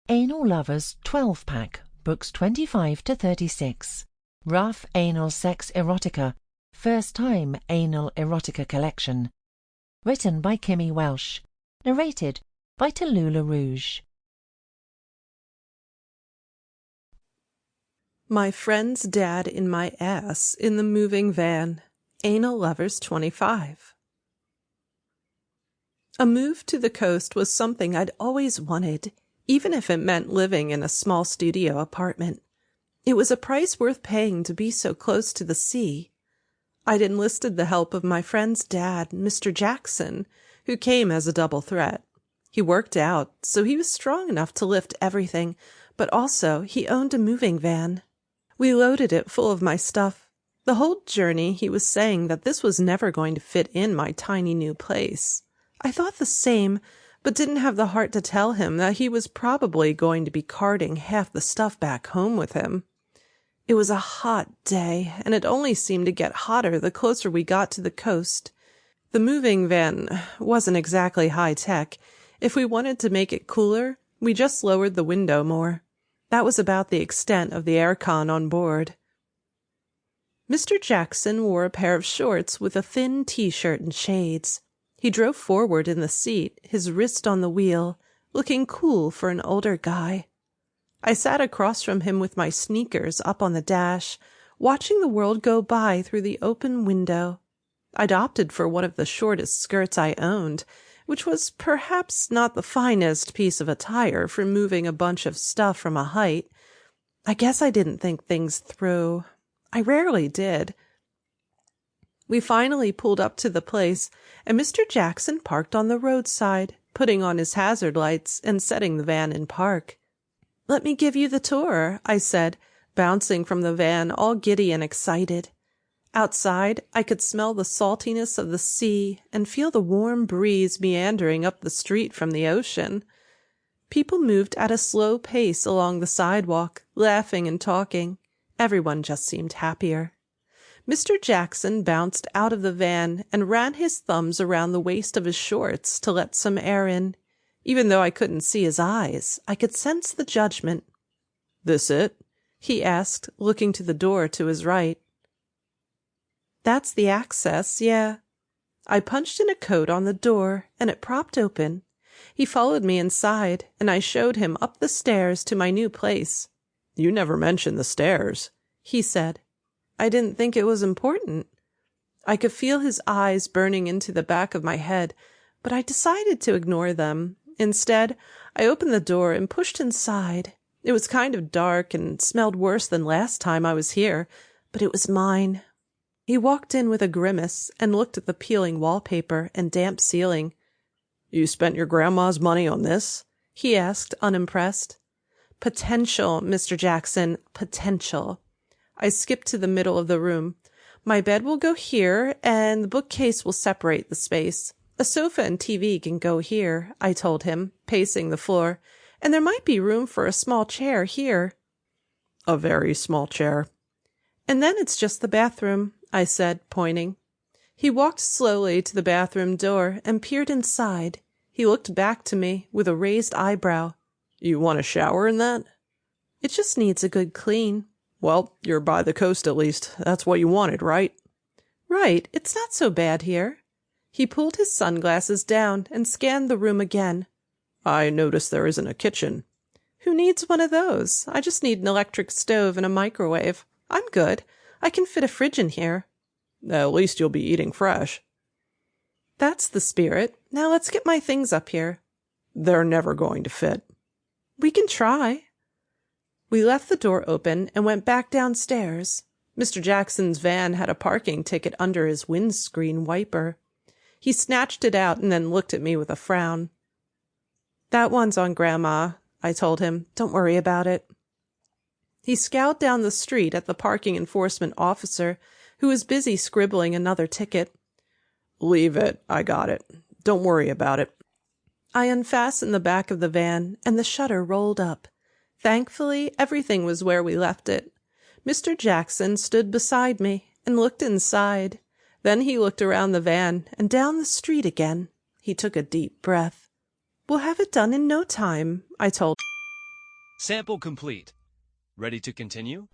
Anal Lovers 12-pack, books 25 to 36. Rough Anal Sex Erotica, first time anal erotica collection. Written by Kimmy Welsh. Narrated by Talula Rouge. My friend's dad in my ass in the moving van. Anal Lovers 25. A move to the coast was something I'd always wanted, even if it meant living in a small studio apartment. It was a price worth paying to be so close to the sea. I'd enlisted the help of my friend's dad, Mr. Jackson, who came as a double threat. He worked out, so he was strong enough to lift everything, but also he owned a moving van. We loaded it full of my stuff. The whole journey he was saying that this was never going to fit in my tiny new place. I thought the same, but didn't have the heart to tell him that he was probably going to be carting half the stuff back home with him. It was a hot day, and it only seemed to get hotter the closer we got to the coast. The moving van wasn't exactly high-tech. If we wanted to make it cooler, we just lowered the window more. That was about the extent of the aircon on board. Mr. Jackson wore a pair of shorts with a thin T-shirt and shades. He drove forward in the seat, his wrist on the wheel, looking cool for an older guy. I sat across from him with my sneakers up on the dash, watching the world go by through the open window. I'd opted for one of the shortest skirts I owned, which was perhaps not the finest piece of attire for moving a bunch of stuff from a height. I guess I didn't think things through. I rarely did. We finally pulled up to the place, and Mr. Jackson parked on the roadside, putting on his hazard lights and setting the van in park. "Let me give you the tour," I said, bouncing from the van all giddy and excited. Outside, I could smell the saltiness of the sea and feel the warm breeze meandering up the street from the ocean. People moved at a slow pace along the sidewalk, laughing and talking. Everyone just seemed happier. Mr. Jackson bounced out of the van and ran his thumbs around the waist of his shorts to let some air in. Even though I couldn't see his eyes, I could sense the judgment. "This it?" he asked, looking to the door to his right. "That's the access, yeah." I punched in a code on the door, and it propped open. He followed me inside, and I showed him up the stairs to my new place. "You never mentioned the stairs," he said. I didn't think it was important. I could feel his eyes burning into the back of my head, but I decided to ignore them. Instead, I opened the door and pushed inside. It was kind of dark and smelled worse than last time I was here, but it was mine. He walked in with a grimace and looked at the peeling wallpaper and damp ceiling. "You spent your grandma's money on this?" he asked, unimpressed. "Potential, Mr. Jackson, potential." I skipped to the middle of the room. "My bed will go here, and the bookcase will separate the space. A sofa and TV can go here," I told him, pacing the floor, "and there might be room for a small chair here." "A very small chair." "And then it's just the bathroom," I said, pointing. He walked slowly to the bathroom door and peered inside. He looked back to me with a raised eyebrow. "You want a shower in that?" "It just needs a good clean." "Well, you're by the coast at least. That's what you wanted, right?" "Right. It's not so bad here." He pulled his sunglasses down and scanned the room again. "I notice there isn't a kitchen." "Who needs one of those? I just need an electric stove and a microwave. I'm good. I can fit a fridge in here." "At least you'll be eating fresh." "That's the spirit. Now let's get my things up here." "They're never going to fit." "We can try." We left the door open and went back downstairs. Mr. Jackson's van had a parking ticket under his windscreen wiper. He snatched it out and then looked at me with a frown. "That one's on Grandma," I told him. "Don't worry about it." He scowled down the street at the parking enforcement officer, who was busy scribbling another ticket. "Leave it. I got it. Don't worry about it." I unfastened the back of the van, and the shutter rolled up. Thankfully, everything was where we left it. Mr. Jackson stood beside me and looked inside. Then he looked around the van and down the street again. He took a deep breath. "We'll have it done in no time," I told him. Sample complete. Ready to continue?